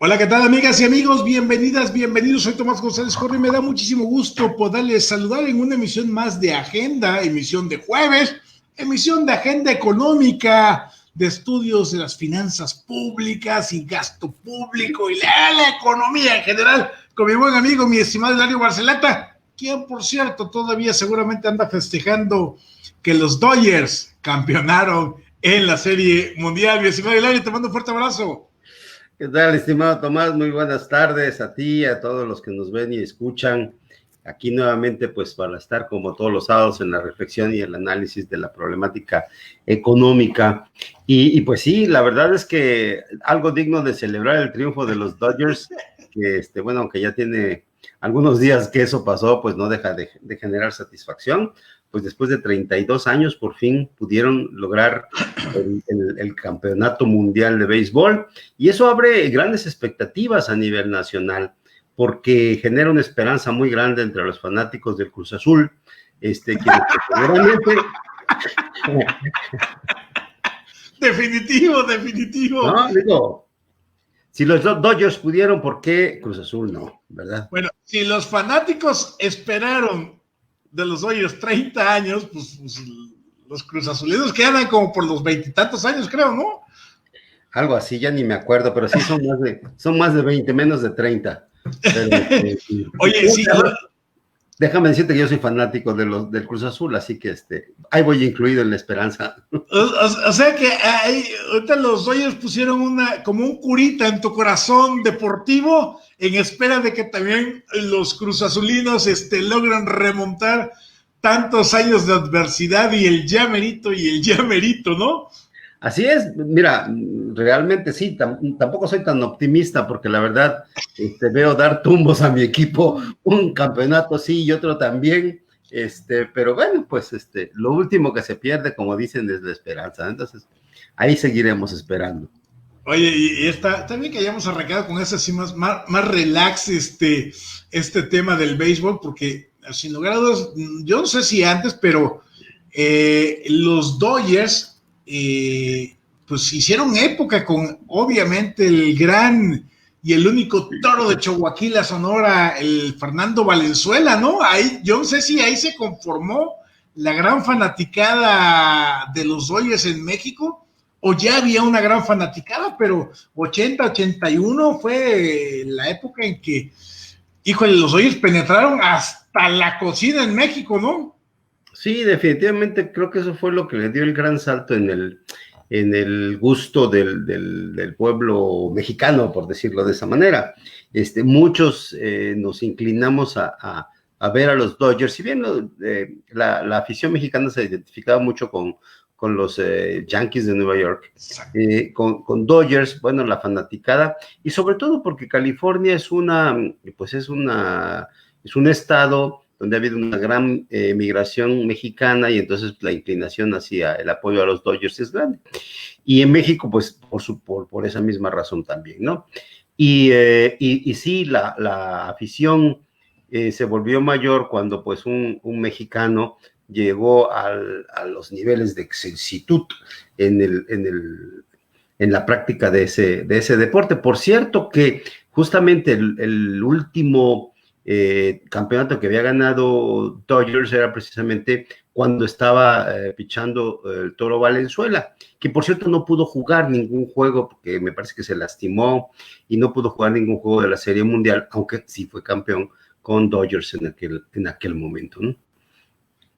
Hola, ¿qué tal, amigas y amigos? Bienvenidas, bienvenidos. Soy Tomás González Jorge y me da muchísimo gusto poderles saludar en una emisión más de Agenda, emisión de jueves, emisión de Agenda Económica, de estudios de las finanzas públicas y gasto público y la economía en general, con mi buen amigo, mi estimado Hilario Barcelata, quien, por cierto, todavía seguramente anda festejando que los Dodgers campeonaron en la Serie Mundial. Mi estimado Hilario, te mando un fuerte abrazo. ¿Qué tal, estimado Tomás? Muy buenas tardes a ti, a todos los que nos ven y escuchan. Aquí nuevamente, pues, para estar como todos los sábados en la reflexión y el análisis de la problemática económica. Y pues sí, la verdad es que algo digno de celebrar el triunfo de los Dodgers, que bueno, aunque ya tiene algunos días que eso pasó, pues no deja de generar satisfacción. Pues después de 32 años, por fin pudieron lograr el campeonato mundial de béisbol, y eso abre grandes expectativas a nivel nacional, porque genera una esperanza muy grande entre los fanáticos del Cruz Azul, quienes seguramente... Definitivo. No, digo, si los Dodgers pudieron, ¿por qué Cruz Azul no? ¿Verdad? Bueno, si los fanáticos esperaron de los Dodgers 30 años, pues los Cruz Azulinos quedan como por los 20 y tantos años, creo, ¿no? Algo así, ya ni me acuerdo, pero sí son más de 20, menos de 30. Pero, Oye, sí. Déjame decirte que yo soy fanático del Cruz Azul, así que ahí voy incluido en la esperanza. O sea que ahorita los Dodgers pusieron como un curita en tu corazón deportivo en espera de que también los Cruz Azulinos logran remontar tantos años de adversidad y el ya merito, ¿no? Así es, mira, realmente sí, tampoco soy tan optimista porque la verdad veo dar tumbos a mi equipo, un campeonato sí y otro también, pero bueno, pues lo último que se pierde, como dicen, es la esperanza, entonces ahí seguiremos esperando. Oye, y está bien que hayamos arrancado con ese así más relax este tema del béisbol, porque sin lugar a dudas, yo no sé si antes, pero los Dodgers pues hicieron época con obviamente el gran y el único toro de Chihuahua, Sonora, el Fernando Valenzuela, ¿no? Ahí, yo no sé si ahí se conformó la gran fanaticada de los Dodgers en México, o ya había una gran fanaticada, pero 80, 81 fue la época en que, híjole, los Dodgers penetraron hasta la cocina en México, ¿no? Sí, definitivamente creo que eso fue lo que le dio el gran salto en el gusto del pueblo mexicano, por decirlo de esa manera. Muchos nos inclinamos a ver a los Dodgers, si bien la afición mexicana se identificaba mucho con los Yankees de Nueva York, con Dodgers, bueno, la fanaticada, y sobre todo porque California es un estado donde ha habido una gran migración mexicana, y entonces la inclinación hacia el apoyo a los Dodgers es grande. Y en México, pues, por esa misma razón también, ¿no? Y sí, la afición se volvió mayor cuando, pues, un mexicano llegó a los niveles de excelsitud en la práctica de ese deporte. Por cierto que justamente el último campeonato que había ganado Dodgers era precisamente cuando estaba pichando el Toro Valenzuela, que por cierto no pudo jugar ningún juego porque me parece que se lastimó y no pudo jugar ningún juego de la Serie Mundial, aunque sí fue campeón con Dodgers en aquel momento, ¿no?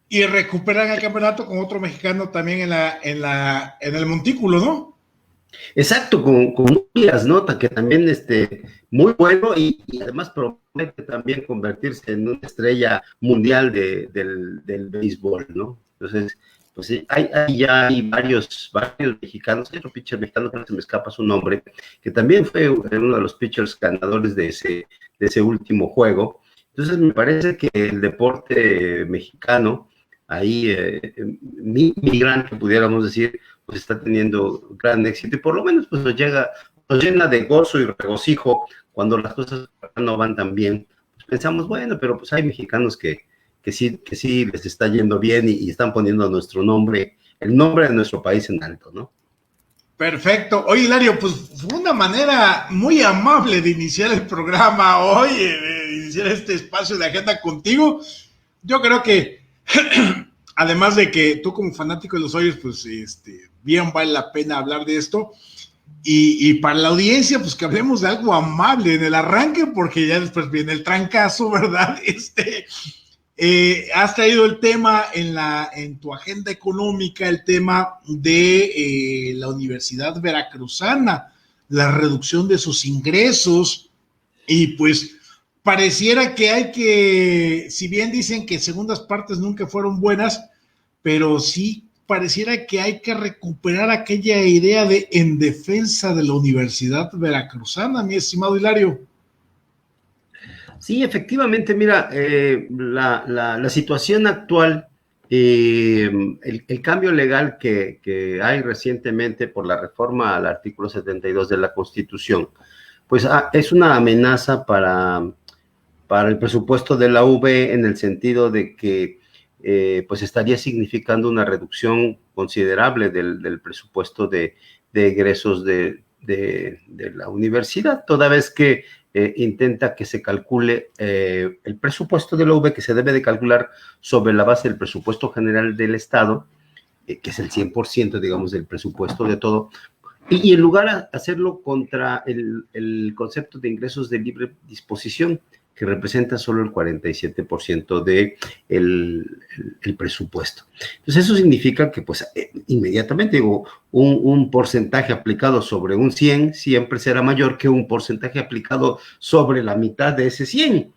Y recuperan el campeonato con otro mexicano también en el montículo, ¿no? Exacto, con Urias, ¿no? Que también muy bueno y además promete también convertirse en una estrella mundial del béisbol, ¿no? Entonces, pues sí, hay varios mexicanos. Hay otro pitcher mexicano, que se me escapa su nombre, que también fue uno de los pitchers ganadores de ese último juego. Entonces, me parece que el deporte mexicano, ahí migrante, pudiéramos decir, pues está teniendo gran éxito, y por lo menos pues nos llena de gozo y regocijo cuando las cosas no van tan bien. Pues pensamos, bueno, pero pues hay mexicanos que sí les está yendo bien y están poniendo nuestro nombre, el nombre de nuestro país en alto, ¿no? Perfecto. Oye, Hilario, pues fue una manera muy amable de iniciar el programa hoy, de iniciar este espacio de agenda contigo. Yo creo que, además de que tú como fanático de los Hoyos, pues bien vale la pena hablar de esto. Y para la audiencia, pues que hablemos de algo amable en el arranque, porque ya después viene el trancazo, ¿verdad? Has traído el tema en tu agenda económica, el tema de la Universidad Veracruzana, la reducción de sus ingresos, y pues pareciera que hay que, si bien dicen que segundas partes nunca fueron buenas, pero sí pareciera que hay que recuperar aquella idea de en defensa de la Universidad Veracruzana, mi estimado Hilario. Sí, efectivamente, mira, la situación actual, el cambio legal que hay recientemente por la reforma al artículo 72 de la Constitución, pues es una amenaza para el presupuesto de la UB en el sentido de que pues estaría significando una reducción considerable del presupuesto de egresos de la universidad, toda vez que intenta que se calcule el presupuesto de la UB, que se debe de calcular sobre la base del presupuesto general del Estado, que es el 100%, digamos, del presupuesto de todo, y en lugar de hacerlo contra el concepto de ingresos de libre disposición, que representa solo el 47% de el presupuesto. Entonces, eso significa que, pues, inmediatamente, digo, un porcentaje aplicado sobre un 100 siempre será mayor que un porcentaje aplicado sobre la mitad de ese 100.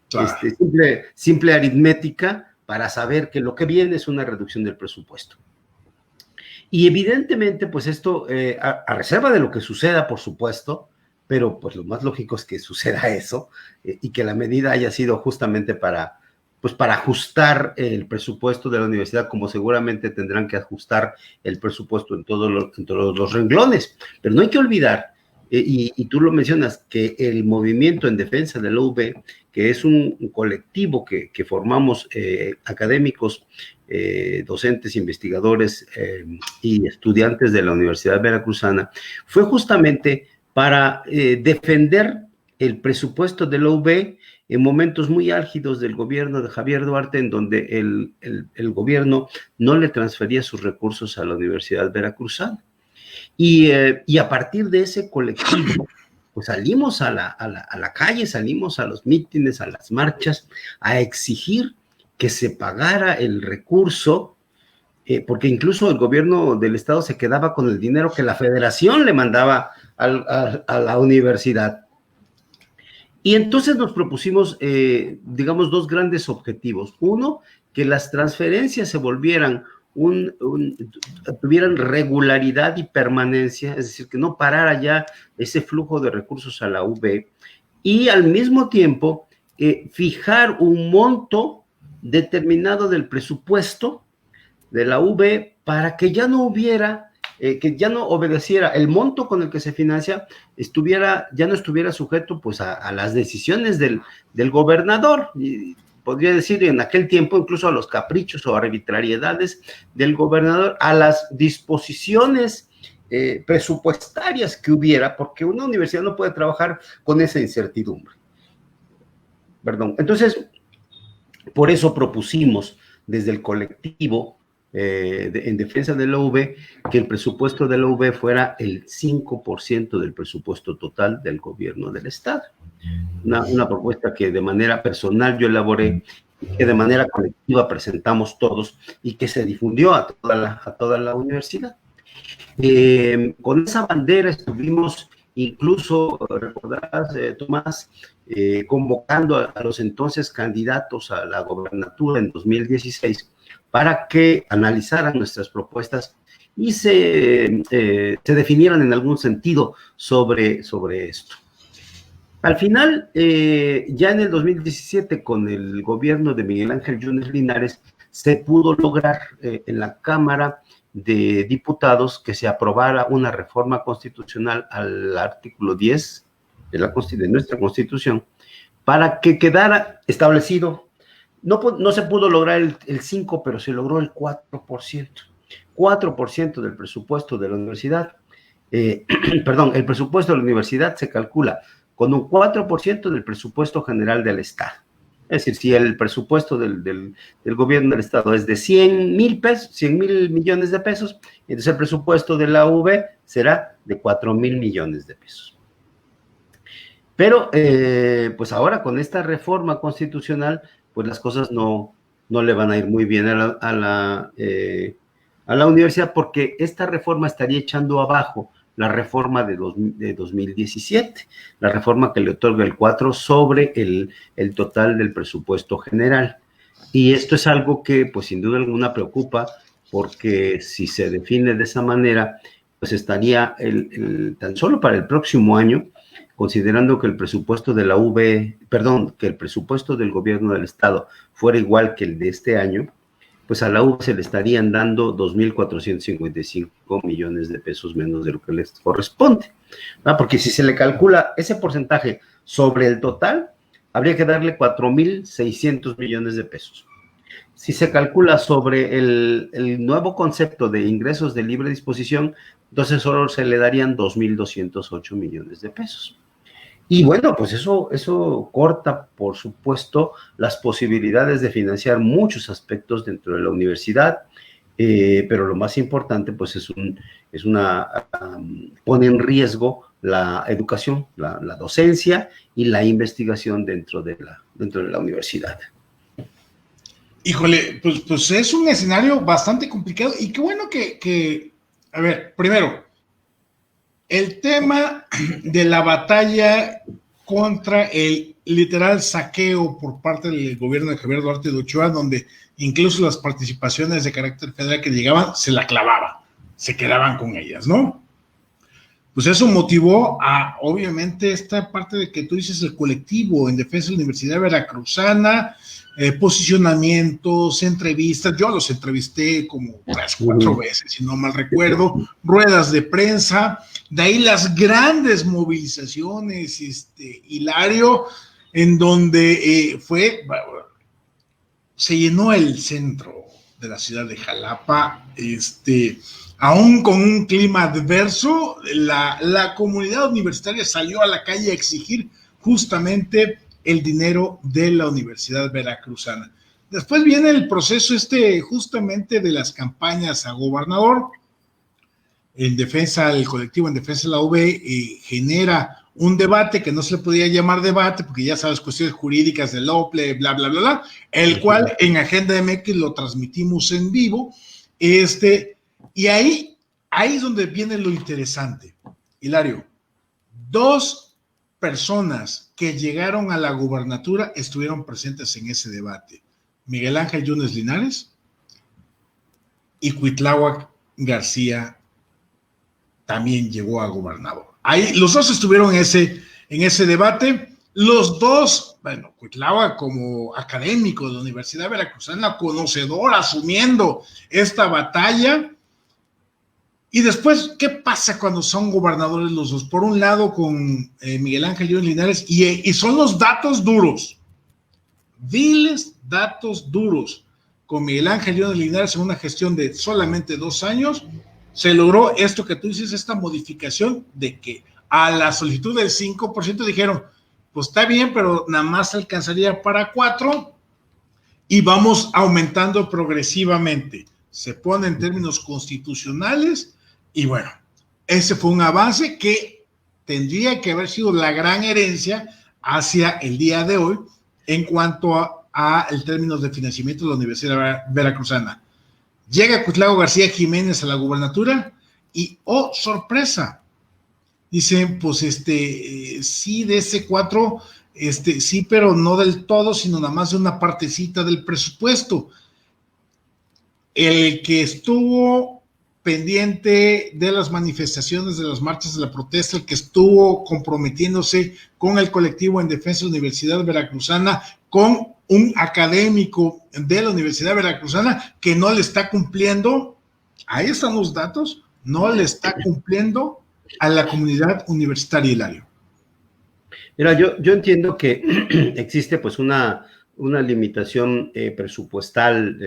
Claro. Simple aritmética para saber que lo que viene es una reducción del presupuesto. Y evidentemente, pues esto, a reserva de lo que suceda, por supuesto, pero pues lo más lógico es que suceda eso y que la medida haya sido justamente para ajustar el presupuesto de la universidad, como seguramente tendrán que ajustar el presupuesto en todos los renglones. Pero no hay que olvidar, y tú lo mencionas, que el movimiento en defensa de la UB, que es un colectivo que formamos académicos, docentes, investigadores y estudiantes de la Universidad Veracruzana, fue justamente para defender el presupuesto de la UB en momentos muy álgidos del gobierno de Javier Duarte, en donde el gobierno no le transfería sus recursos a la Universidad Veracruzana. Y a partir de ese colectivo, pues salimos a la calle, salimos a los mítines, a las marchas, a exigir que se pagara el recurso, porque incluso el gobierno del estado se quedaba con el dinero que la federación le mandaba a la universidad. Y entonces nos propusimos, digamos, dos grandes objetivos. Uno, que las transferencias se volvieran tuvieran regularidad y permanencia, es decir, que no parara ya ese flujo de recursos a la UB, y al mismo tiempo fijar un monto determinado del presupuesto de la UB para que ya no hubiera, que ya no obedeciera el monto con el que se financia, ya no estuviera sujeto pues a las decisiones del gobernador, y podría decir en aquel tiempo incluso a los caprichos o arbitrariedades del gobernador, a las disposiciones presupuestarias que hubiera, porque una universidad no puede trabajar con esa incertidumbre. Perdón. Entonces, por eso propusimos desde el colectivo en defensa de la UB que el presupuesto de la UB fuera el 5% del presupuesto total del gobierno del estado. Una propuesta que de manera personal yo elaboré, que de manera colectiva presentamos todos y que se difundió a toda la universidad. Con esa bandera estuvimos incluso, recordarás, Tomás, convocando a los entonces candidatos a la gobernatura en 2016 para que analizaran nuestras propuestas y se definieran en algún sentido sobre esto. Al final, ya en el 2017, con el gobierno de Miguel Ángel Yunes Linares, se pudo lograr en la Cámara de Diputados que se aprobara una reforma constitucional al artículo 10 de nuestra Constitución, para que quedara establecido, no se pudo lograr el 5, pero se logró el 4%. 4% del presupuesto de la universidad perdón, el presupuesto de la universidad se calcula con un 4% del presupuesto general del Estado. Es decir, si el presupuesto del gobierno del Estado es de 100,000 pesos, 100,000 millones de pesos, entonces el presupuesto de la UV será de 4,000 millones de pesos. Pero, pues ahora con esta reforma constitucional, pues las cosas no le van a ir muy bien a la universidad, porque esta reforma estaría echando abajo la reforma de 2017, la reforma que le otorga el 4 sobre el total del presupuesto general. Y esto es algo que, pues sin duda alguna, preocupa, porque si se define de esa manera, pues estaría tan solo para el próximo año, considerando que el presupuesto de la que el presupuesto del gobierno del Estado fuera igual que el de este año, pues a la UV se le estarían dando 2,455 millones de pesos menos de lo que les corresponde, ¿no? Porque si se le calcula ese porcentaje sobre el total, habría que darle 4,600 millones de pesos. Si se calcula sobre el nuevo concepto de ingresos de libre disposición, entonces solo se le darían 2,208 millones de pesos. Y bueno, pues eso corta, por supuesto, las posibilidades de financiar muchos aspectos dentro de la universidad, pero lo más importante, pues pone en riesgo la educación, la docencia y la investigación dentro de la universidad. Híjole, pues es un escenario bastante complicado y qué bueno que a ver, primero, el tema de la batalla contra el literal saqueo por parte del gobierno de Javier Duarte de Ochoa, donde incluso las participaciones de carácter federal que llegaban, se la clavaban, se quedaban con ellas, ¿no? Pues eso motivó a, obviamente, esta parte de que tú dices, el colectivo en defensa de la Universidad Veracruzana, posicionamientos, entrevistas, yo los entrevisté como 3, 4 veces, si no mal recuerdo, ruedas de prensa, de ahí las grandes movilizaciones, Hilario, en donde se llenó el centro de la ciudad de Jalapa, aún con un clima adverso, la comunidad universitaria salió a la calle a exigir justamente el dinero de la Universidad Veracruzana. Después viene el proceso justamente de las campañas a gobernador, el colectivo en defensa de la UV genera un debate que no se le podía llamar debate, porque ya sabes, cuestiones jurídicas del OPLE, bla, bla, bla, bla, el cual en Agenda MX lo transmitimos en vivo, y ahí es donde viene lo interesante. Hilario, 2 personas que llegaron a la gubernatura estuvieron presentes en ese debate. Miguel Ángel Yunes Linares y Cuitláhuac García también llegó a gobernador. Ahí los 2 estuvieron en ese debate. Los 2, bueno, Cuitláhuac como académico de la Universidad Veracruzana, conocedor, asumiendo esta batalla. Y después, ¿qué pasa cuando son gobernadores los 2? Por un lado con Miguel Ángel Yunes Linares, y son los datos duros, viles datos duros. Con Miguel Ángel Yunes Linares en una gestión de solamente 2 años, se logró esto que tú dices, esta modificación de que a la solicitud del 5% dijeron, pues está bien, pero nada más alcanzaría para 4 y vamos aumentando progresivamente. Se pone en términos constitucionales. Y bueno, ese fue un avance que tendría que haber sido la gran herencia hacia el día de hoy en cuanto a el términos de financiamiento de la Universidad Veracruzana. Llega Cuitláhuac García Jiménez a la gubernatura y, oh, sorpresa, dicen, pues sí, de ese 4, sí, pero no del todo, sino nada más de una partecita del presupuesto. El que estuvo pendiente de las manifestaciones, de las marchas, de la protesta, el que estuvo comprometiéndose con el colectivo en defensa de la Universidad Veracruzana, con un académico de la Universidad Veracruzana que no le está cumpliendo, ahí están los datos, no le está cumpliendo a la comunidad universitaria, Hilario. Mira, yo entiendo que existe pues una limitación presupuestal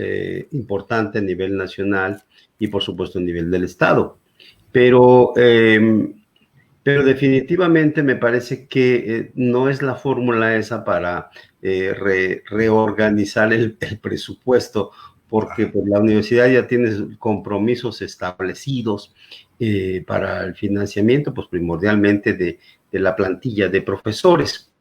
importante a nivel nacional y por supuesto a nivel del Estado. pero definitivamente me parece que no es la fórmula esa para reorganizar el presupuesto, porque pues, la universidad ya tiene compromisos establecidos para el financiamiento, pues primordialmente de la plantilla de profesores.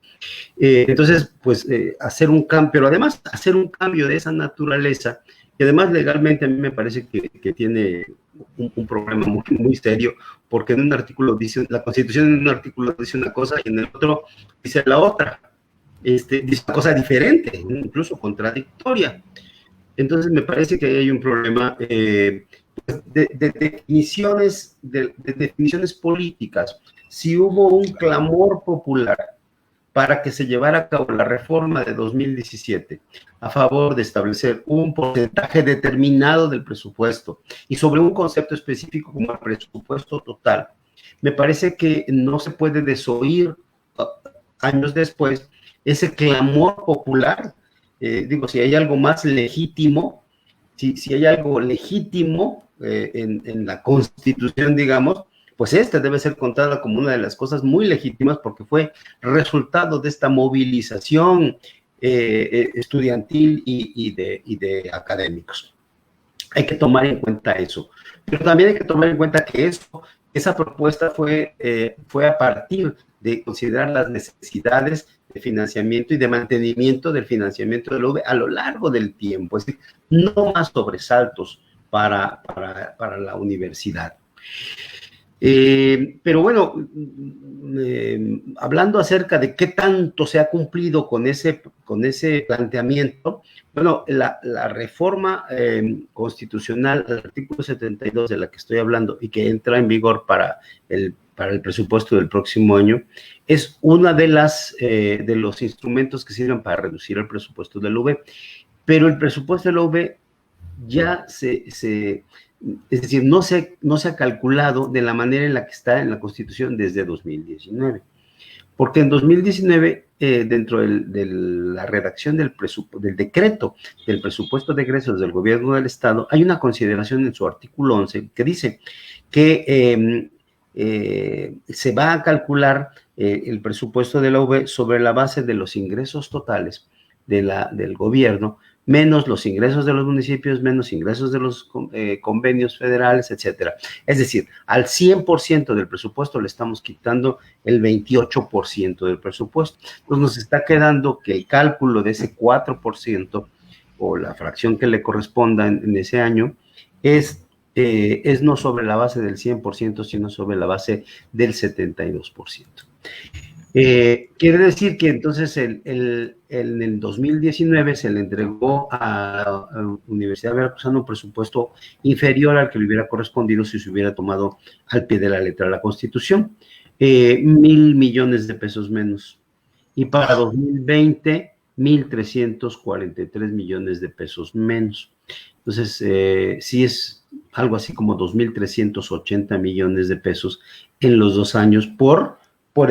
Entonces, pues hacer un cambio, pero además hacer un cambio de esa naturaleza, que además legalmente a mí me parece que tiene un problema muy, muy serio, porque en un artículo dice, la Constitución en un artículo dice una cosa y en el otro dice la otra, dice una cosa diferente, incluso contradictoria. Entonces me parece que hay un problema de definiciones políticas. Si hubo un clamor popular para que se llevara a cabo la reforma de 2017 a favor de establecer un porcentaje determinado del presupuesto y sobre un concepto específico como el presupuesto total, me parece que no se puede desoír años después ese clamor popular. Digo, si hay algo más legítimo, si hay algo legítimo en la Constitución, digamos, pues esta debe ser contada como una de las cosas muy legítimas porque fue resultado de esta movilización estudiantil y de académicos. Hay que tomar en cuenta eso, pero también hay que tomar en cuenta que esa propuesta fue a partir de considerar las necesidades de financiamiento y de mantenimiento del financiamiento de la UV a lo largo del tiempo, es decir, no más sobresaltos para la universidad. Pero bueno, hablando acerca de qué tanto se ha cumplido con ese planteamiento, bueno, la reforma constitucional al artículo 72 de la que estoy hablando y que entra en vigor para el presupuesto del próximo año, es una de los instrumentos que sirven para reducir el presupuesto de la UV, pero el presupuesto de la UV ya es decir, no se ha calculado de la manera en la que está en la Constitución desde 2019. Porque en 2019, dentro de la redacción del decreto del presupuesto de egresos del gobierno del Estado, hay una consideración en su artículo 11 que dice que se va a calcular el presupuesto de la UV sobre la base de los ingresos totales del gobierno, menos los ingresos de los municipios, menos ingresos de los convenios federales, etcétera. Es decir, al 100% del presupuesto le estamos quitando el 28% del presupuesto. Entonces nos está quedando que el cálculo de ese 4% o la fracción que le corresponda en ese año es no sobre la base del 100%, sino sobre la base del 72%. Quiere decir que entonces en el 2019 se le entregó a la Universidad Veracruzana un presupuesto inferior al que le hubiera correspondido si se hubiera tomado al pie de la letra la Constitución, 1,000 millones de pesos menos. Y para 2020, 1,343 millones de pesos menos. Entonces, sí es algo así como 2,380 millones de pesos en los 2 años por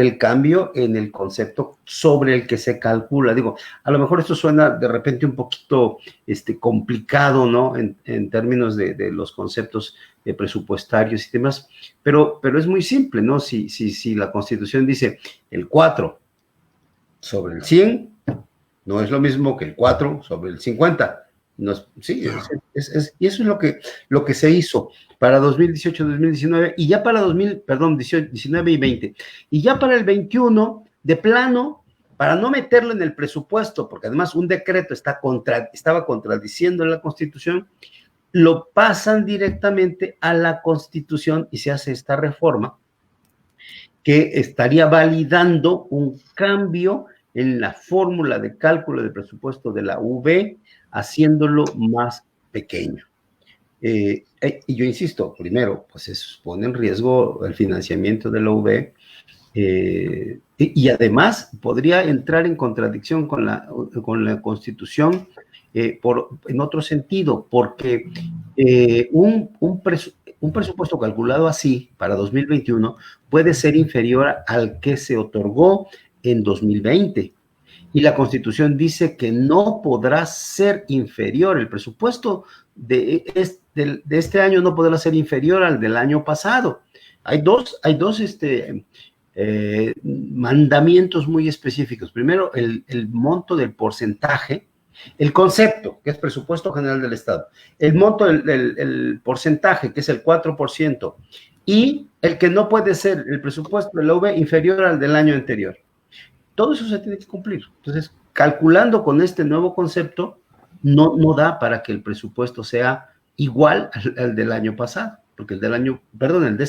el cambio en el concepto sobre el que se calcula. Digo, a lo mejor esto suena de repente un poquito complicado, ¿no? En términos de los conceptos presupuestarios y demás, pero es muy simple, ¿no? Si la Constitución dice el 4 sobre el 100, no es lo mismo que el 4 sobre el 50. No, sí, y eso es lo que se hizo para 2018, 2019 y ya para 19 y 20. Y ya para el 21, de plano, para no meterlo en el presupuesto, porque además un decreto estaba contradiciendo la Constitución, lo pasan directamente a la Constitución y se hace esta reforma que estaría validando un cambio en la fórmula de cálculo del presupuesto de la UV, haciéndolo más pequeño. Y yo insisto, primero, pues se pone en riesgo el financiamiento de la UV y además podría entrar en contradicción con la Constitución en otro sentido, porque un presupuesto calculado así para 2021 puede ser inferior al que se otorgó en 2020. Y la Constitución dice que no podrá ser inferior. El presupuesto de este año no podrá ser inferior al del año pasado. Hay dos mandamientos muy específicos. Primero, el monto del porcentaje, el concepto, que es presupuesto general del Estado, el monto el porcentaje, que es el 4%, y el que no puede ser el presupuesto de la UV inferior al del año anterior. Todo eso se tiene que cumplir. Entonces, calculando con este nuevo concepto, no da para que el presupuesto sea igual al del año pasado, porque el de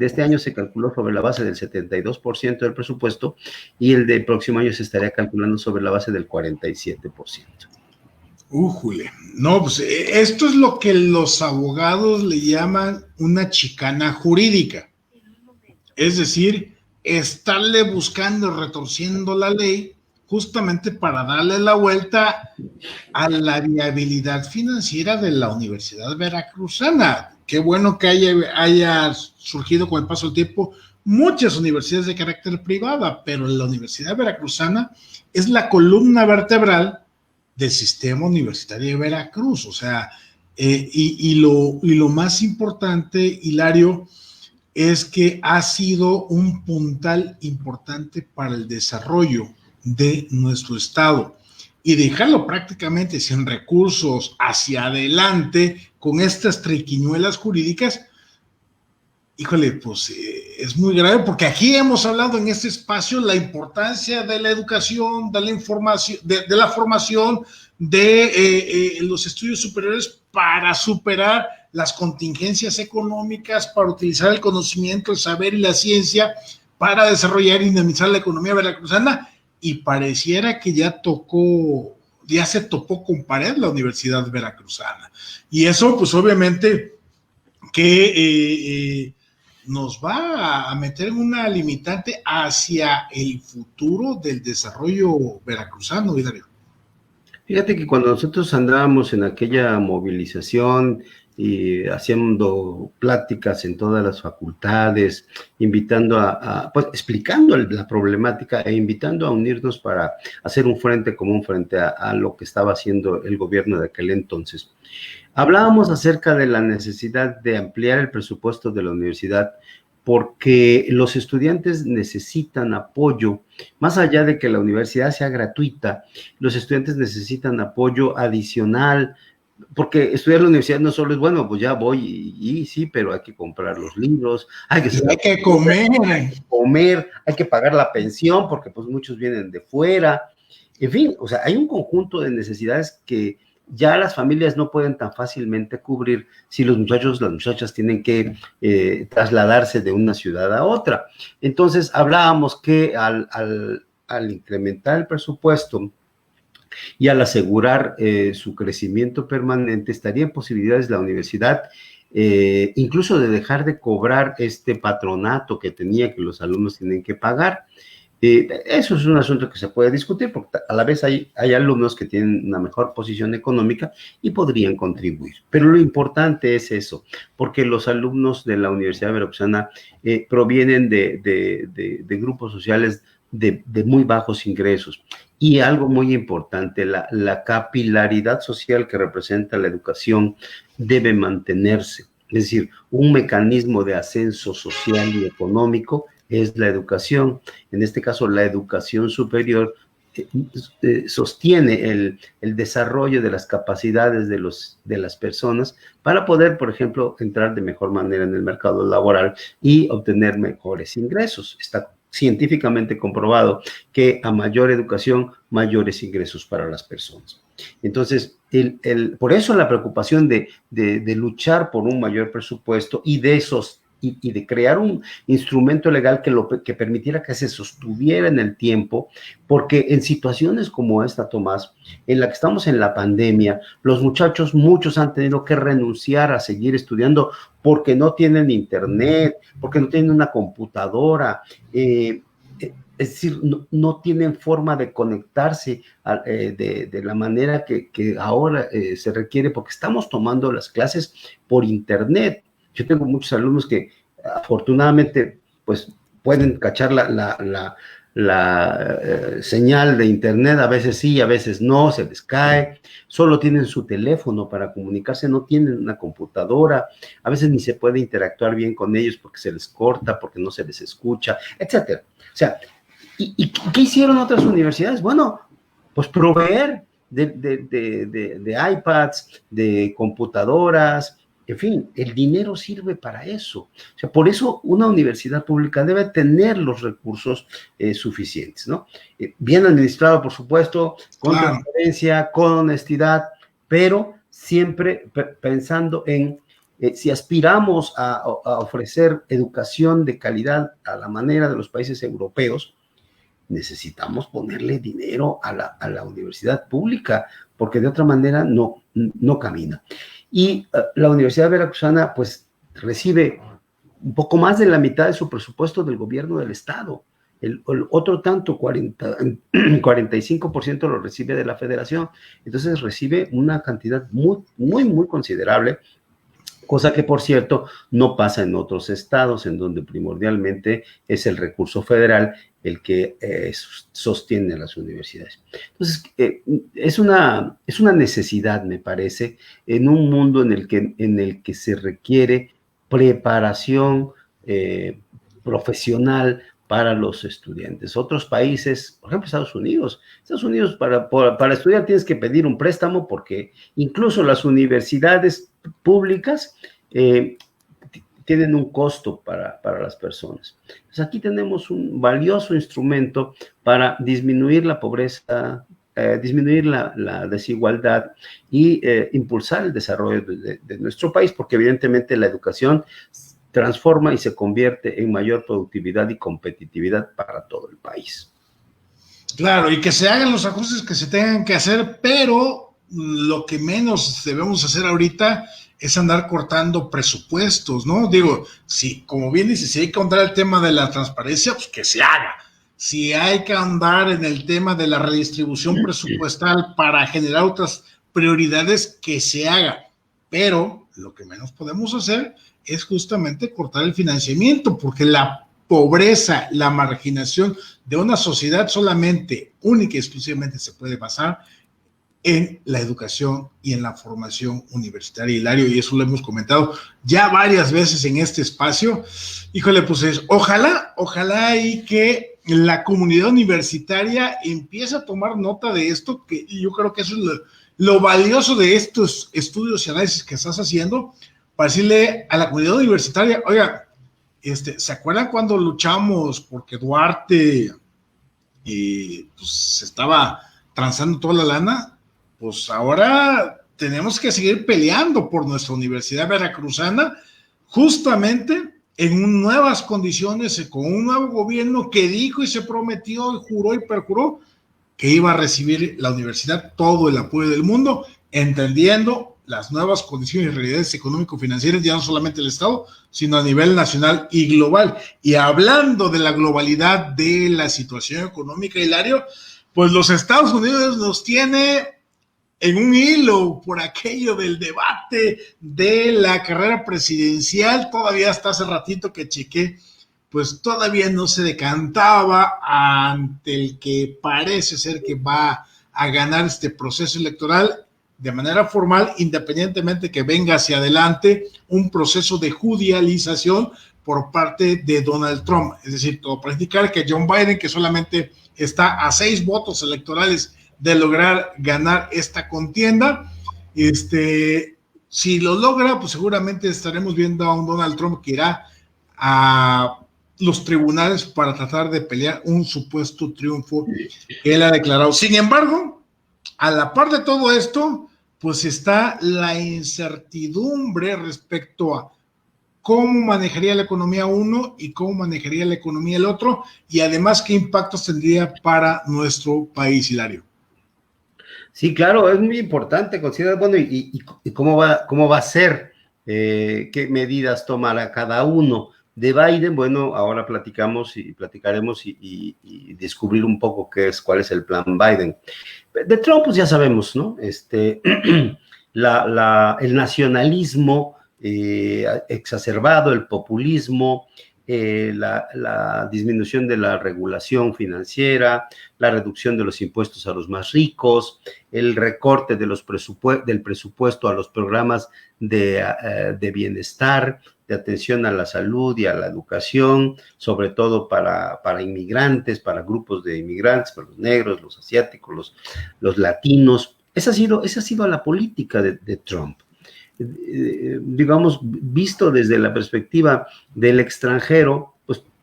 este año se calculó sobre la base del 72% del presupuesto y el del próximo año se estaría calculando sobre la base del 47%. Újule. No, pues esto es lo que los abogados le llaman una chicana jurídica. Es decir, estarle buscando, retorciendo la ley, justamente para darle la vuelta a la viabilidad financiera de la Universidad Veracruzana. Qué bueno que haya surgido con el paso del tiempo muchas universidades de carácter privada, pero la Universidad Veracruzana es la columna vertebral del sistema universitario de Veracruz. O sea, y lo más importante, Hilario, es que ha sido un puntal importante para el desarrollo de nuestro estado y dejarlo prácticamente sin recursos hacia adelante con estas triquiñuelas jurídicas. Híjole, pues es muy grave, porque aquí hemos hablado en este espacio la importancia de la educación, de la información, de la formación, de los estudios superiores para superar las contingencias económicas, para utilizar el conocimiento, el saber y la ciencia para desarrollar y dinamizar la economía veracruzana, y pareciera que ya se topó con pared la Universidad Veracruzana. Y eso, pues obviamente, que nos va a meter en una limitante hacia el futuro del desarrollo veracruzano, Hilario. Fíjate que cuando nosotros andábamos en aquella movilización y haciendo pláticas en todas las facultades, invitando pues explicando la problemática e invitando a unirnos para hacer un frente común frente a lo que estaba haciendo el gobierno de aquel entonces. Hablábamos acerca de la necesidad de ampliar el presupuesto de la universidad porque los estudiantes necesitan apoyo, más allá de que la universidad sea gratuita, los estudiantes necesitan apoyo adicional, porque estudiar en la universidad no solo es, bueno, pues ya voy y sí, pero hay que comprar los libros, hay que comer, hay que pagar la pensión, porque pues muchos vienen de fuera, en fin, o sea, hay un conjunto de necesidades que ya las familias no pueden tan fácilmente cubrir si los muchachos, las muchachas tienen que trasladarse de una ciudad a otra. Entonces, hablábamos que al incrementar el presupuesto y al asegurar su crecimiento permanente, estaría en posibilidades la universidad incluso de dejar de cobrar este patronato que tenía, que los alumnos tienen que pagar. Eso es un asunto que se puede discutir, porque a la vez hay alumnos que tienen una mejor posición económica y podrían contribuir. Pero lo importante es eso, porque los alumnos de la Universidad Veracruzana provienen de grupos sociales de muy bajos ingresos. Y algo muy importante, la capilaridad social que representa la educación debe mantenerse. Es decir, un mecanismo de ascenso social y económico es la educación. En este caso, la educación superior sostiene el desarrollo de las capacidades de las personas para poder, por ejemplo, entrar de mejor manera en el mercado laboral y obtener mejores ingresos. Está científicamente comprobado que a mayor educación, mayores ingresos para las personas. Entonces, por eso la preocupación de luchar por un mayor presupuesto y de crear un instrumento legal que permitiera que se sostuviera en el tiempo, porque en situaciones como esta, Tomás, en la que estamos en la pandemia, los muchachos, muchos han tenido que renunciar a seguir estudiando porque no tienen internet, porque no tienen una computadora, es decir, no tienen forma de conectarse de la manera que ahora se requiere, porque estamos tomando las clases por internet. Yo tengo muchos alumnos que afortunadamente pues pueden cachar señal de internet, a veces sí, a veces no, se les cae, solo tienen su teléfono para comunicarse, no tienen una computadora, a veces ni se puede interactuar bien con ellos porque se les corta, porque no se les escucha, etcétera. O sea, ¿y qué hicieron otras universidades? Bueno, pues proveer de iPads, de computadoras, en fin, el dinero sirve para eso. O sea, por eso una universidad pública debe tener los recursos suficientes, ¿no? Bien administrado, por supuesto, con transparencia, con honestidad, pero siempre pensando en si aspiramos a ofrecer educación de calidad a la manera de los países europeos, necesitamos ponerle dinero a la universidad pública, porque de otra manera no camina. Y la Universidad Veracruzana, pues, recibe un poco más de la mitad de su presupuesto del gobierno del estado. El otro tanto, 45% lo recibe de la federación. Entonces recibe una cantidad muy considerable, cosa que, por cierto, no pasa en otros estados, en donde primordialmente es el recurso federal el que sostiene a las universidades. Entonces, es una necesidad, me parece, en un mundo en el que se requiere preparación profesional para los estudiantes. Otros países, por ejemplo, Estados Unidos para estudiar tienes que pedir un préstamo porque incluso las universidades públicas tienen un costo para las personas. Entonces aquí tenemos un valioso instrumento para disminuir la pobreza, disminuir la desigualdad y impulsar el desarrollo de nuestro país, porque evidentemente la educación transforma y se convierte en mayor productividad y competitividad para todo el país. Claro, y que se hagan los ajustes que se tengan que hacer, pero lo que menos debemos hacer ahorita es andar cortando presupuestos, ¿no? Digo, si, como bien dice, si hay que andar el tema de la transparencia, pues que se haga. Si hay que andar en el tema de la redistribución presupuestal para generar otras prioridades, que se haga. Pero lo que menos podemos hacer es justamente cortar el financiamiento, porque la pobreza, la marginación de una sociedad solamente, única y exclusivamente se puede basar en la educación y en la formación universitaria, Hilario, y eso lo hemos comentado ya varias veces en este espacio. Híjole, pues ojalá y que la comunidad universitaria empiece a tomar nota de esto, que yo creo que eso es lo valioso de estos estudios y análisis que estás haciendo, para decirle a la comunidad universitaria, oiga, ¿se acuerdan cuando luchamos porque Duarte pues, se estaba transando toda la lana? Pues ahora tenemos que seguir peleando por nuestra Universidad Veracruzana, justamente en nuevas condiciones, con un nuevo gobierno que dijo y se prometió y juró y perjuró que iba a recibir la universidad todo el apoyo del mundo, entendiendo las nuevas condiciones y realidades económico-financieras, ya no solamente del Estado, sino a nivel nacional y global. Y hablando de la globalidad de la situación económica, Hilario, pues los Estados Unidos nos tiene en un hilo por aquello del debate de la carrera presidencial. Todavía hasta hace ratito que chequé, pues todavía no se decantaba ante el que parece ser que va a ganar este proceso electoral de manera formal, independientemente que venga hacia adelante un proceso de judicialización por parte de Donald Trump. Es decir, todo para indicar que John Biden, que solamente está a 6 votos electorales de lograr ganar esta contienda, si lo logra, pues seguramente estaremos viendo a un Donald Trump que irá a los tribunales para tratar de pelear un supuesto triunfo que él ha declarado. Sin embargo, a la par de todo esto, pues está la incertidumbre respecto a cómo manejaría la economía uno y cómo manejaría la economía el otro, y además qué impactos tendría para nuestro país, Hilario. Sí, claro, es muy importante considerar, bueno, y cómo va a ser, qué medidas tomará cada uno. De Biden, bueno, ahora platicaremos y descubrir un poco cuál es el plan Biden. De Trump, pues ya sabemos, ¿no? El nacionalismo exacerbado, el populismo, la disminución de la regulación financiera, la reducción de los impuestos a los más ricos, el recorte de del presupuesto a los programas de bienestar, de atención a la salud y a la educación, sobre todo para inmigrantes, para grupos de inmigrantes, para los negros, los asiáticos, los latinos. Esa ha sido la política de Trump. Digamos, visto desde la perspectiva del extranjero,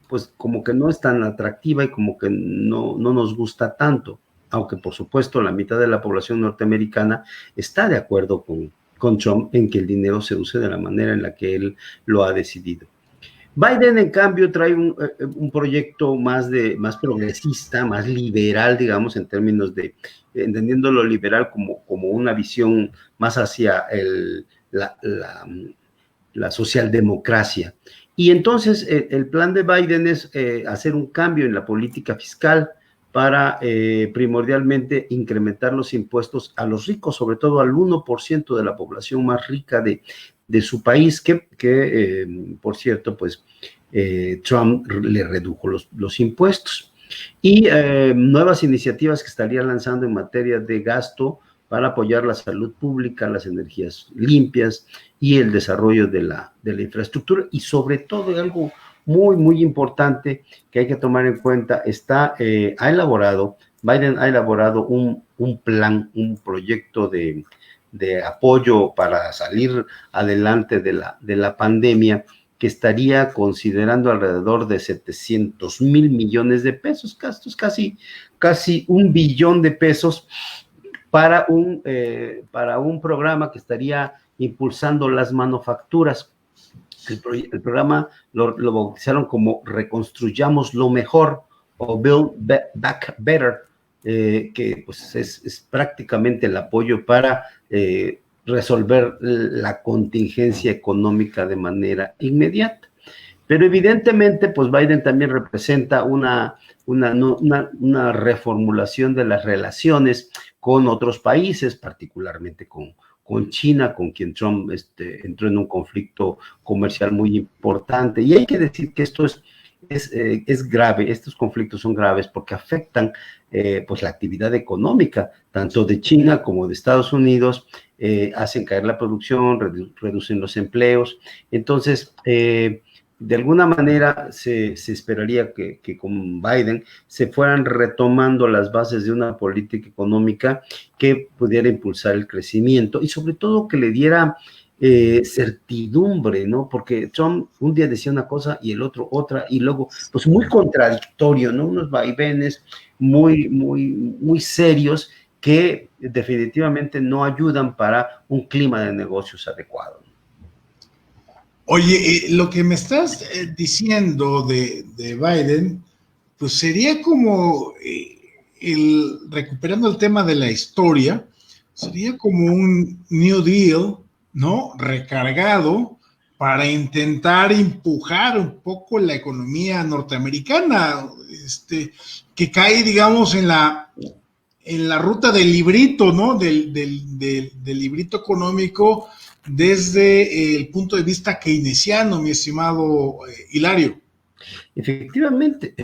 pues como que no es tan atractiva y como que no nos gusta tanto, aunque por supuesto la mitad de la población norteamericana está de acuerdo con Trump en que el dinero se use de la manera en la que él lo ha decidido. Biden, en cambio, trae un proyecto más progresista, más liberal, digamos, en términos de, entendiendo lo liberal como una visión más hacia la socialdemocracia. Y entonces el plan de Biden es hacer un cambio en la política fiscal para primordialmente incrementar los impuestos a los ricos, sobre todo al 1% de la población más rica de su país, que por cierto, pues Trump le redujo los impuestos. Y nuevas iniciativas que estaría lanzando en materia de gasto para apoyar la salud pública, las energías limpias y el desarrollo de la infraestructura. Y sobre todo, algo muy, muy importante que hay que tomar en cuenta, Biden ha elaborado un plan, un proyecto de apoyo para salir adelante de la pandemia, que estaría considerando alrededor de 700 mil millones de pesos, casi $1 billón para un programa que estaría impulsando las manufacturas. El programa lo bautizaron como Reconstruyamos lo Mejor, o Build Back Better, que pues es prácticamente el apoyo para resolver la contingencia económica de manera inmediata. Pero evidentemente, pues Biden también representa una reformulación de las relaciones con otros países, particularmente con China, con quien Trump entró en un conflicto comercial muy importante. Y hay que decir que esto es grave, estos conflictos son graves porque afectan pues la actividad económica, tanto de China como de Estados Unidos, hacen caer la producción, reducen los empleos. Entonces, de alguna manera se esperaría que con Biden se fueran retomando las bases de una política económica que pudiera impulsar el crecimiento y sobre todo que le diera certidumbre, ¿no? Porque Trump un día decía una cosa y el otro otra, y luego, pues muy contradictorio, ¿no? Unos vaivenes muy, muy, muy serios que definitivamente no ayudan para un clima de negocios adecuado. Oye, lo que me estás diciendo de Biden, pues sería como, recuperando el tema de la historia, sería como un New Deal, ¿no? Recargado para intentar empujar un poco la economía norteamericana, que cae, digamos, en la ruta del librito, ¿no? Del librito económico desde el punto de vista keynesiano, mi estimado Hilario. Efectivamente.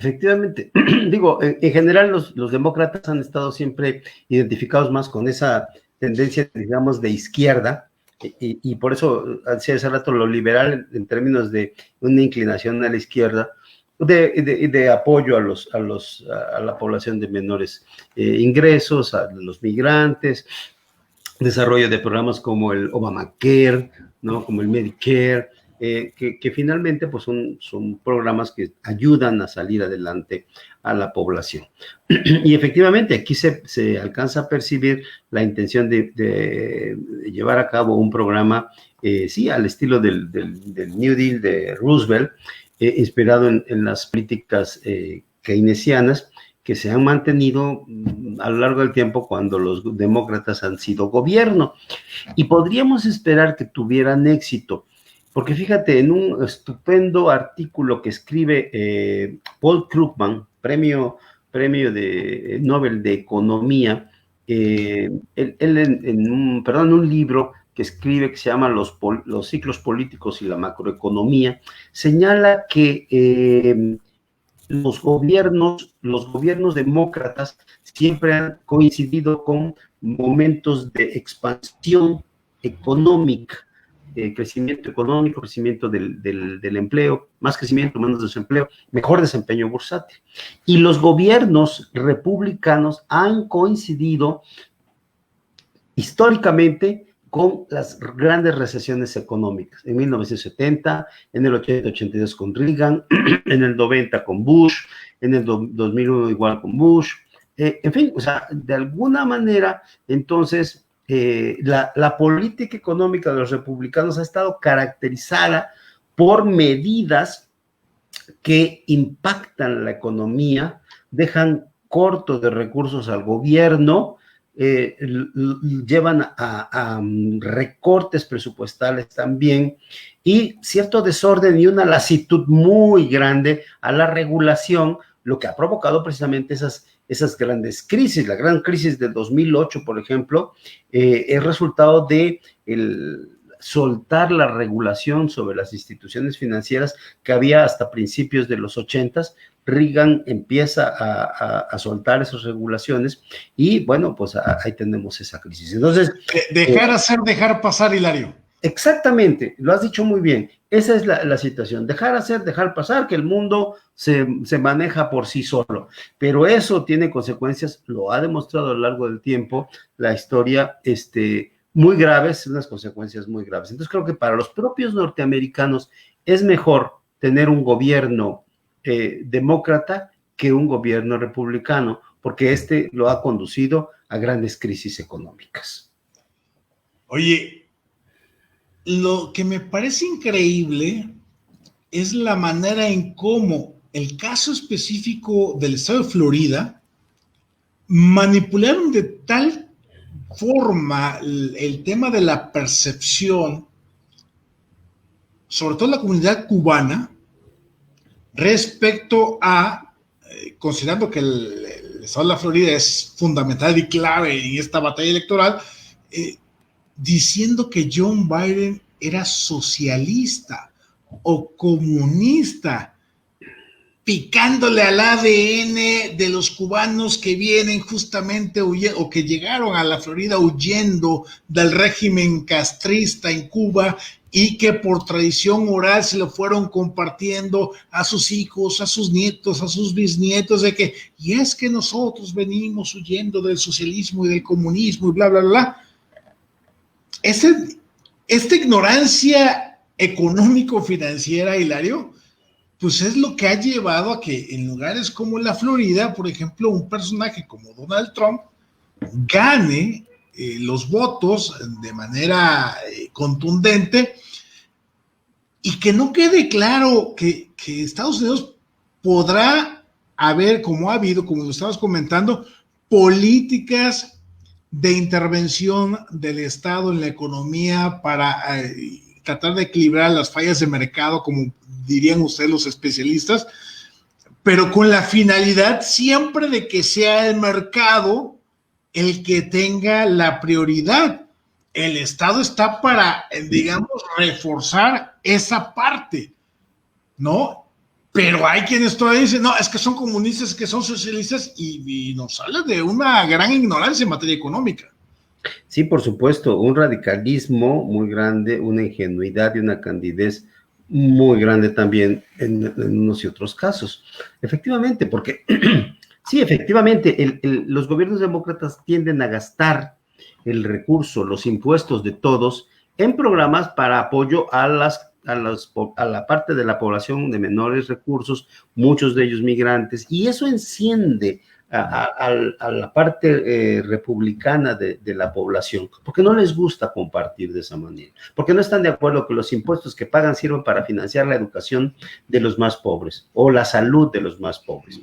Digo, en general los demócratas han estado siempre identificados más con esa tendencia, digamos, de izquierda, y por eso hace rato lo liberal en términos de una inclinación a la izquierda, de apoyo a la población de menores ingresos, a los migrantes, desarrollo de programas como el Obamacare, ¿no? Como el Medicare, que finalmente pues son programas que ayudan a salir adelante a la población. Y efectivamente aquí se alcanza a percibir la intención de llevar a cabo un programa, sí, al estilo del New Deal de Roosevelt, inspirado en las políticas keynesianas, que se han mantenido a lo largo del tiempo cuando los demócratas han sido gobierno. Y podríamos esperar que tuvieran éxito, porque fíjate, en un estupendo artículo que escribe Paul Krugman, premio Nobel de Economía, él en un libro que escribe, que se llama Los ciclos políticos y la macroeconomía, señala que los gobiernos demócratas siempre han coincidido con momentos de expansión económica, crecimiento económico, crecimiento del empleo, más crecimiento, menos desempleo, mejor desempeño bursátil. Y los gobiernos republicanos han coincidido históricamente con las grandes recesiones económicas. En 1970, en el 80-82 con Reagan, en el 90 con Bush, en el 2001 igual con Bush. En fin, o sea, de alguna manera, entonces, la política económica de los republicanos ha estado caracterizada por medidas que impactan la economía, dejan corto de recursos al gobierno, llevan a recortes presupuestales también y cierto desorden y una lasitud muy grande a la regulación, lo que ha provocado precisamente esas grandes crisis. La gran crisis del 2008, por ejemplo, es resultado de soltar la regulación sobre las instituciones financieras que había hasta principios de los 80s. Reagan empieza a soltar esas regulaciones y bueno, pues ahí tenemos esa crisis. Entonces, dejar hacer, dejar pasar, Hilario. Exactamente, lo has dicho muy bien. Esa es la situación, dejar hacer, dejar pasar, que el mundo se maneja por sí solo, pero eso tiene consecuencias, lo ha demostrado a lo largo del tiempo, la historia, muy graves, unas consecuencias muy graves. Entonces creo que para los propios norteamericanos es mejor tener un gobierno demócrata que un gobierno republicano, porque lo ha conducido a grandes crisis económicas. Oye, lo que me parece increíble es la manera en cómo el caso específico del estado de Florida manipularon de tal forma el tema de la percepción, sobre todo la comunidad cubana, respecto a, considerando que el estado de la Florida es fundamental y clave en esta batalla electoral, diciendo que John Biden era socialista o comunista, picándole al ADN de los cubanos que vienen justamente o que llegaron a la Florida huyendo del régimen castrista en Cuba y que por tradición oral se lo fueron compartiendo a sus hijos, a sus nietos, a sus bisnietos, de que, y es que nosotros venimos huyendo del socialismo y del comunismo y bla, bla, bla. Esta ignorancia económico-financiera, Hilario, pues es lo que ha llevado a que en lugares como la Florida, por ejemplo, un personaje como Donald Trump gane los votos de manera contundente y que no quede claro que Estados Unidos podrá haber, como ha habido, como lo estabas comentando, políticas de intervención del Estado en la economía para tratar de equilibrar las fallas de mercado, como dirían ustedes los especialistas, pero con la finalidad siempre de que sea el mercado el que tenga la prioridad. El Estado está para, digamos, reforzar esa parte, ¿no? Pero hay quienes todavía dicen, no, es que son comunistas, que son socialistas, y nos habla de una gran ignorancia en materia económica. Sí, por supuesto, un radicalismo muy grande, una ingenuidad y una candidez muy grande también en unos y otros casos. Efectivamente, porque sí, efectivamente, los gobiernos demócratas tienden a gastar el recurso, los impuestos de todos en programas para apoyo a la parte de la población de menores recursos, muchos de ellos migrantes, y eso enciende a la parte republicana de la población, porque no les gusta compartir de esa manera, porque no están de acuerdo que los impuestos que pagan sirvan para financiar la educación de los más pobres o la salud de los más pobres,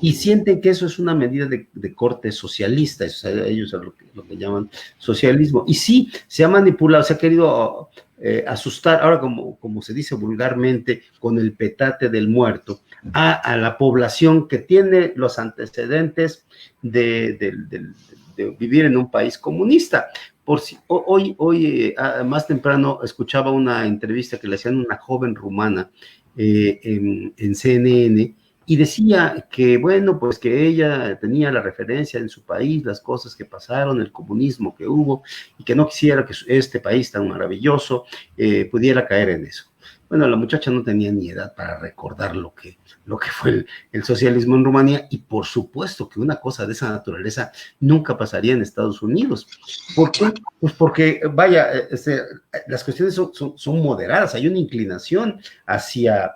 y sienten que eso es una medida de corte socialista, eso, ellos lo que llaman socialismo, y sí, se ha manipulado, se ha querido asustar, ahora como se dice vulgarmente, con el petate del muerto, a la población que tiene los antecedentes de vivir en un país comunista. Hoy más temprano escuchaba una entrevista que le hacían a una joven rumana en CNN, y decía que, bueno, pues que ella tenía la referencia en su país, las cosas que pasaron, el comunismo que hubo, y que no quisiera que este país tan maravilloso pudiera caer en eso. Bueno, la muchacha no tenía ni edad para recordar lo que fue el socialismo en Rumanía, y por supuesto que una cosa de esa naturaleza nunca pasaría en Estados Unidos. ¿Por qué? Pues porque, vaya, las cuestiones son moderadas, hay una inclinación hacia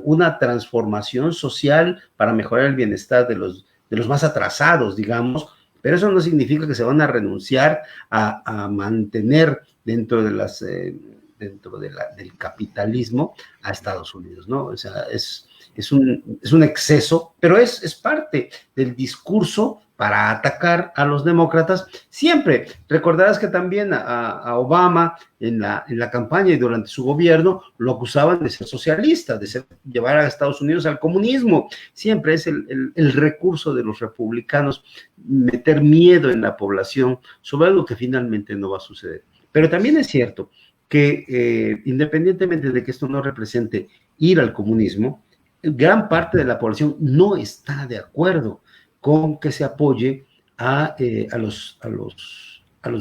una transformación social para mejorar el bienestar de los más atrasados, digamos, pero eso no significa que se van a renunciar a mantener dentro de del capitalismo a Estados Unidos, ¿no? O sea, es un exceso, pero es parte del discurso para atacar a los demócratas siempre. Recordarás que también a Obama en la campaña y durante su gobierno lo acusaban de ser socialista, de llevar a Estados Unidos al comunismo. Siempre es el recurso de los republicanos meter miedo en la población sobre algo que finalmente no va a suceder. Pero también es cierto que independientemente de que esto no represente ir al comunismo, gran parte de la población no está de acuerdo con que se apoye a los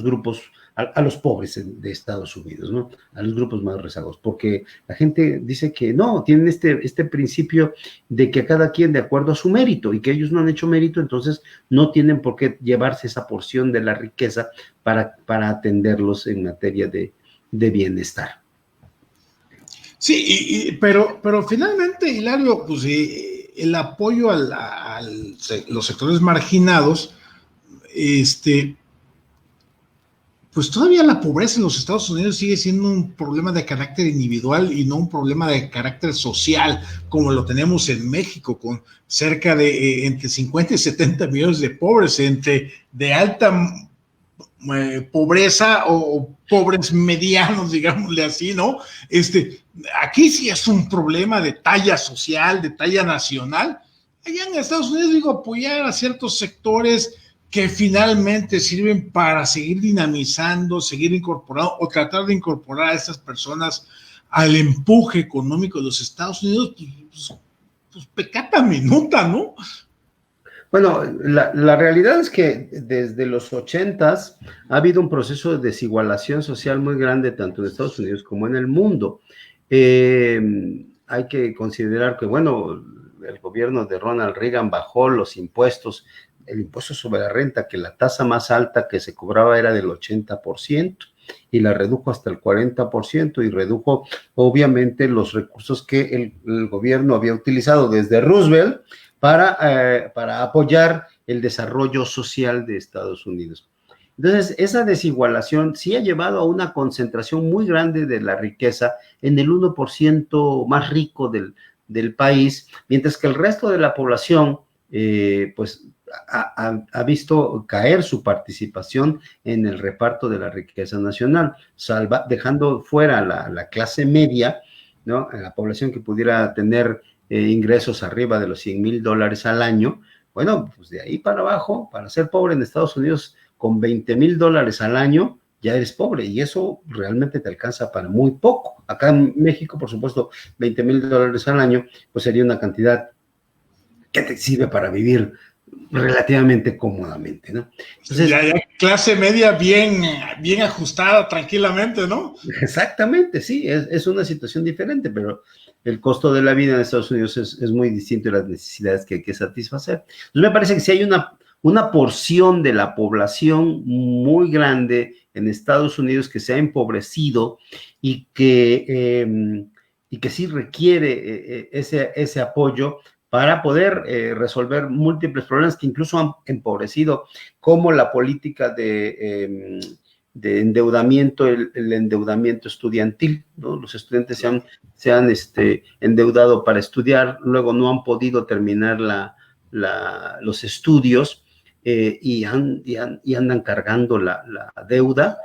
grupos, a los pobres de Estados Unidos, ¿no? A los grupos más rezagados, porque la gente dice que no, tienen este principio de que cada quien de acuerdo a su mérito, y que ellos no han hecho mérito, entonces no tienen por qué llevarse esa porción de la riqueza para atenderlos en materia de bienestar. Sí, pero finalmente, Hilario, pues el apoyo a los sectores marginados, pues todavía la pobreza en los Estados Unidos sigue siendo un problema de carácter individual y no un problema de carácter social, como lo tenemos en México, con cerca de entre 50 y 70 millones de pobres, de alta pobreza o pobres medianos, digámosle así, ¿no? Aquí sí es un problema de talla social, de talla nacional. Allá en Estados Unidos, digo, apoyar a ciertos sectores que finalmente sirven para seguir dinamizando, seguir incorporando o tratar de incorporar a estas personas al empuje económico de los Estados Unidos, pues pecata minuta, ¿no? Bueno, la realidad es que desde los 80s ha habido un proceso de desigualación social muy grande, tanto en Estados Unidos como en el mundo. Hay que considerar que, bueno, el gobierno de Ronald Reagan bajó los impuestos, el impuesto sobre la renta, que la tasa más alta que se cobraba era del 80%, y la redujo hasta el 40%, y redujo obviamente los recursos que el gobierno había utilizado desde Roosevelt para apoyar el desarrollo social de Estados Unidos. Entonces, esa desigualación sí ha llevado a una concentración muy grande de la riqueza en el 1% más rico del país, mientras que el resto de la población, pues, ha visto caer su participación en el reparto de la riqueza nacional, dejando fuera la clase media, ¿no? A la población que pudiera tener ingresos arriba de los $100,000 al año. Bueno, pues de ahí para abajo, para ser pobre en Estados Unidos, con $20,000 al año, ya eres pobre, y eso realmente te alcanza para muy poco. Acá en México, por supuesto, $20,000 al año, pues sería una cantidad que te sirve para vivir relativamente cómodamente, ¿no? Entonces, ya clase media bien ajustada, tranquilamente, ¿no? Exactamente, sí, es una situación diferente, pero el costo de la vida en Estados Unidos es muy distinto, y las necesidades que hay que satisfacer. Entonces, me parece que sí hay una porción de la población muy grande en Estados Unidos que se ha empobrecido y que sí requiere ese apoyo para poder resolver múltiples problemas que incluso han empobrecido, como la política de endeudamiento, el endeudamiento estudiantil, ¿no? Los estudiantes se han endeudado para estudiar, luego no han podido terminar los estudios, y andan cargando la deuda,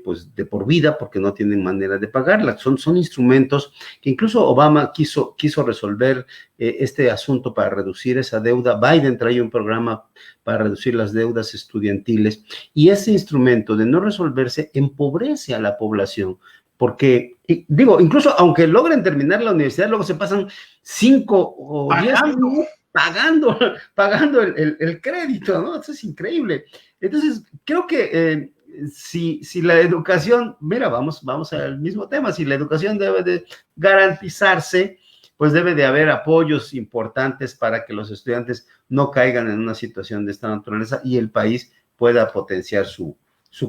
pues de por vida porque no tienen manera de pagarla. Son instrumentos que incluso Obama quiso resolver este asunto para reducir esa deuda. Biden trae un programa para reducir las deudas estudiantiles, y ese instrumento de no resolverse empobrece a la población, porque, digo, incluso aunque logren terminar la universidad, luego se pasan 5 o 10 años pagando el crédito, ¿no? Eso es increíble. Entonces, creo que si la educación, mira, vamos al mismo tema, si la educación debe de garantizarse, pues debe de haber apoyos importantes para que los estudiantes no caigan en una situación de esta naturaleza y el país pueda potenciar su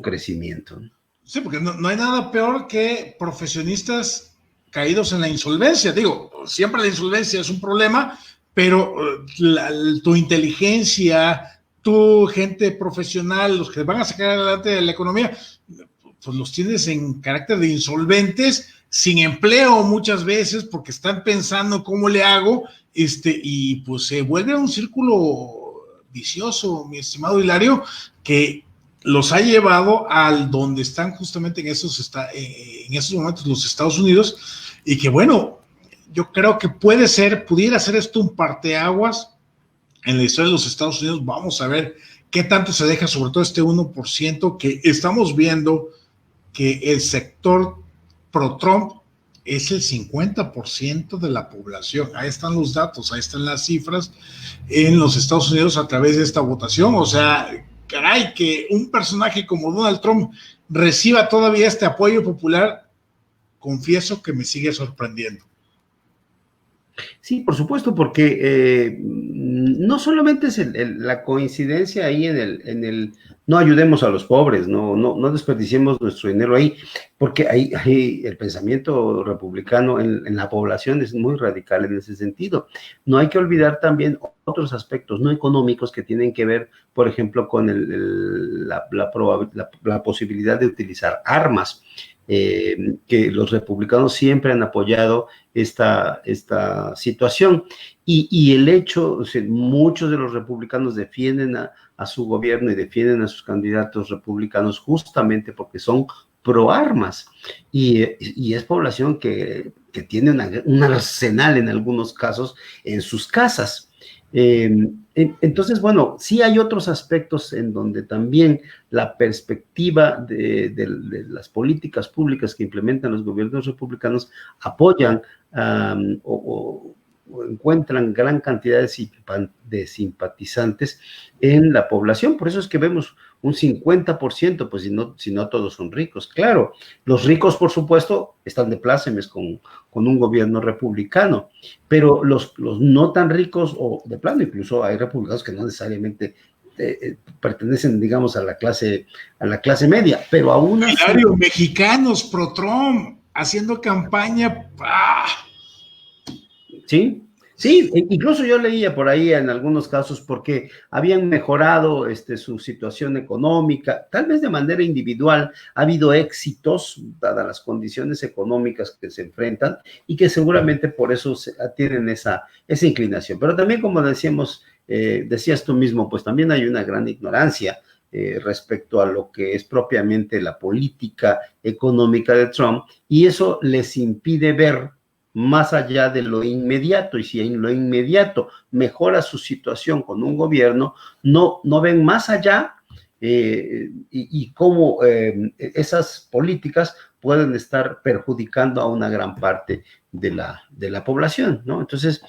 crecimiento. Sí, porque no hay nada peor que profesionistas caídos en la insolvencia. Digo, siempre la insolvencia es un problema, pero tu inteligencia, tu gente profesional, los que van a sacar adelante la economía, pues los tienes en carácter de insolventes, sin empleo muchas veces, porque están pensando cómo le hago, y pues se vuelve un círculo vicioso, mi estimado Hilario, que los ha llevado al donde están justamente en esos momentos los Estados Unidos, y que bueno, yo creo que pudiera ser esto un parteaguas en la historia de los Estados Unidos. Vamos a ver qué tanto se deja, sobre todo este 1% que estamos viendo que el sector pro-Trump es el 50% de la población. Ahí están los datos, ahí están las cifras en los Estados Unidos a través de esta votación. O sea, caray, que un personaje como Donald Trump reciba todavía este apoyo popular, confieso que me sigue sorprendiendo. Sí, por supuesto, porque no solamente es la coincidencia ahí en el no ayudemos a los pobres, no desperdiciemos nuestro dinero ahí, porque ahí el pensamiento republicano en la población es muy radical en ese sentido. No hay que olvidar también otros aspectos no económicos que tienen que ver, por ejemplo, con la posibilidad de utilizar armas. Que los republicanos siempre han apoyado esta situación, y el hecho, o sea, muchos de los republicanos defienden a su gobierno y defienden a sus candidatos republicanos justamente porque son pro armas, y es población que tiene un arsenal en algunos casos en sus casas. Entonces, bueno, sí hay otros aspectos en donde también la perspectiva de las políticas públicas que implementan los gobiernos republicanos apoyan o encuentran gran cantidad de simpatizantes en la población. Por eso es que vemos un 50%, pues si no todos son ricos. Claro, los ricos, por supuesto, están de plácemes con un gobierno republicano, pero los no tan ricos, o de plano, incluso hay republicanos que no necesariamente pertenecen, digamos, a la clase media, pero aún así... Hilario, mexicanos pro Trump haciendo campaña. Sí, incluso yo leía por ahí en algunos casos porque habían mejorado su situación económica, tal vez de manera individual. Ha habido éxitos, dadas las condiciones económicas que se enfrentan, y que seguramente por eso tienen esa inclinación. Pero también, como decías tú mismo, pues también hay una gran ignorancia respecto a lo que es propiamente la política económica de Trump, y eso les impide ver más allá de lo inmediato. Y si en lo inmediato mejora su situación con un gobierno, no ven más allá, y cómo esas políticas pueden estar perjudicando a una gran parte de la población, ¿no? Entonces,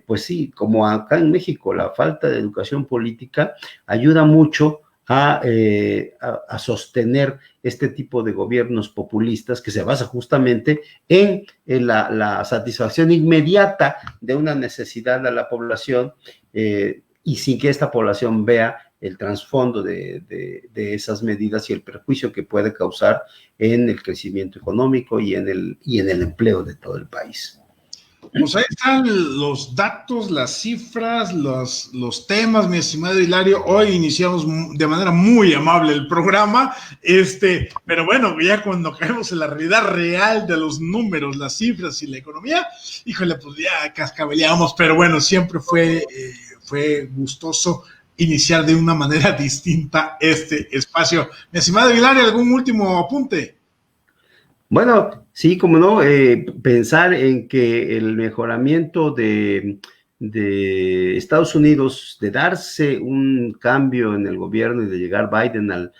pues sí, como acá en México la falta de educación política ayuda mucho a sostener este tipo de gobiernos populistas que se basa justamente en la satisfacción inmediata de una necesidad a la población, y sin que esta población vea el trasfondo de esas medidas y el perjuicio que puede causar en el crecimiento económico y en el empleo de todo el país. Pues ahí están los datos, las cifras, los temas, mi estimado Hilario. Hoy iniciamos de manera muy amable el programa, pero bueno, ya cuando caemos en la realidad real de los números, las cifras y la economía, híjole, pues ya cascabeleamos, pero bueno, siempre fue gustoso iniciar de una manera distinta este espacio. Mi estimado Hilario, ¿algún último apunte? Bueno, sí, como no, pensar en que el mejoramiento de Estados Unidos, de darse un cambio en el gobierno y de llegar Biden a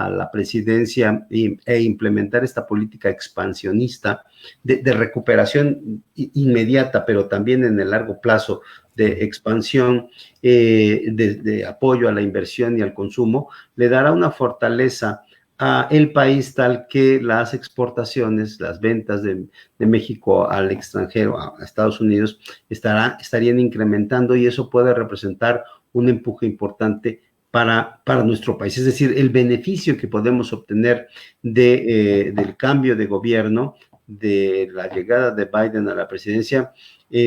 la presidencia e implementar esta política expansionista de recuperación inmediata, pero también en el largo plazo de expansión, de apoyo a la inversión y al consumo, le dará una fortaleza a el país tal que las exportaciones, las ventas de México al extranjero, a Estados Unidos, estarían incrementando y eso puede representar un empuje importante para nuestro país. Es decir, el beneficio que podemos obtener del cambio de gobierno, de la llegada de Biden a la presidencia,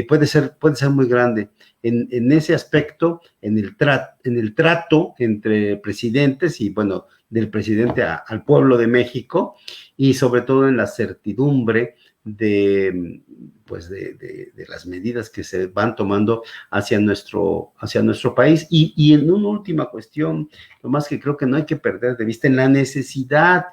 puede ser muy grande. En ese aspecto, en el trato entre presidentes y, bueno, del presidente al pueblo de México, y sobre todo en la certidumbre de las medidas que se van tomando hacia nuestro país. Y en una última cuestión, lo más que creo que no hay que perder de vista, en la necesidad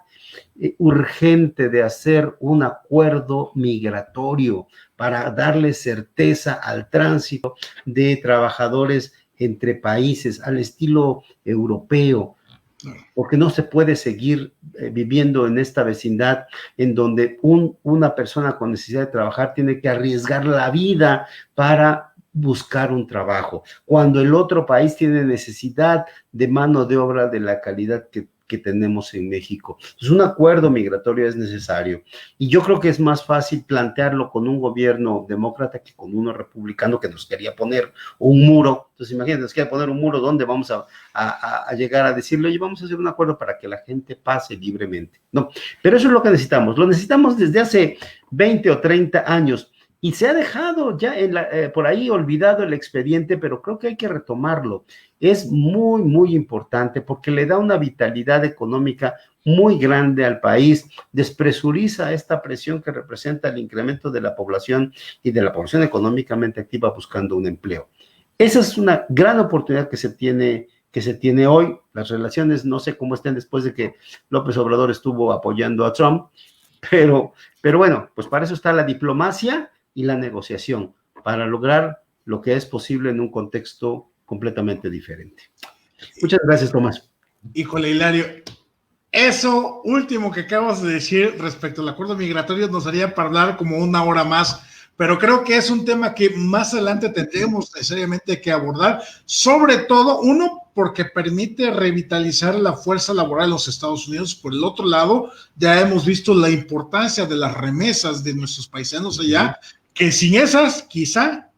urgente de hacer un acuerdo migratorio para darle certeza al tránsito de trabajadores entre países al estilo europeo, porque no se puede seguir viviendo en esta vecindad en donde una persona con necesidad de trabajar tiene que arriesgar la vida para buscar un trabajo, cuando el otro país tiene necesidad de mano de obra de la calidad que tenemos en México. Entonces, un acuerdo migratorio es necesario. Y yo creo que es más fácil plantearlo con un gobierno demócrata que con uno republicano que nos quería poner un muro. Entonces, imagínate, nos quiere poner un muro donde vamos a llegar a decirle, oye, vamos a hacer un acuerdo para que la gente pase libremente. No, pero eso es lo que necesitamos. Lo necesitamos desde hace 20 o 30 años. Y se ha dejado ya por ahí olvidado el expediente, pero creo que hay que retomarlo. Es muy, muy importante porque le da una vitalidad económica muy grande al país, despresuriza esta presión que representa el incremento de la población y de la población económicamente activa buscando un empleo. Esa es una gran oportunidad que se tiene hoy. Las relaciones, no sé cómo estén después de que López Obrador estuvo apoyando a Trump, pero bueno, pues para eso está la diplomacia y la negociación, para lograr lo que es posible en un contexto completamente diferente. Muchas gracias, Tomás. Híjole, Hilario, eso último que acabas de decir respecto al acuerdo migratorio nos haría para hablar como una hora más, pero creo que es un tema que más adelante tendremos necesariamente que abordar, sobre todo, uno, porque permite revitalizar la fuerza laboral en los Estados Unidos. Por el otro lado, ya hemos visto la importancia de las remesas de nuestros paisanos allá, que sin esas, quizá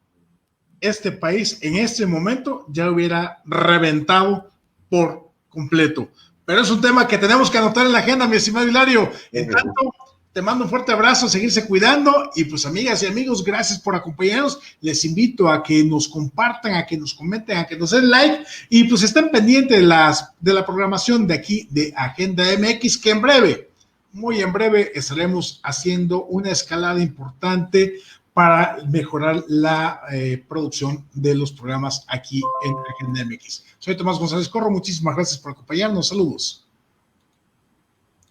este país en este momento ya hubiera reventado por completo. Pero es un tema que tenemos que anotar en la agenda, mi estimado Hilario. En tanto, te mando un fuerte abrazo, seguirse cuidando y pues amigas y amigos, gracias por acompañarnos. Les invito a que nos compartan, a que nos comenten, a que nos den like y pues estén pendientes de la programación de aquí de Agenda MX, que en breve, muy en breve, estaremos haciendo una escalada importante para mejorar la producción de los programas aquí en Agenda MX. Soy Tomás González Corro, muchísimas gracias por acompañarnos, saludos.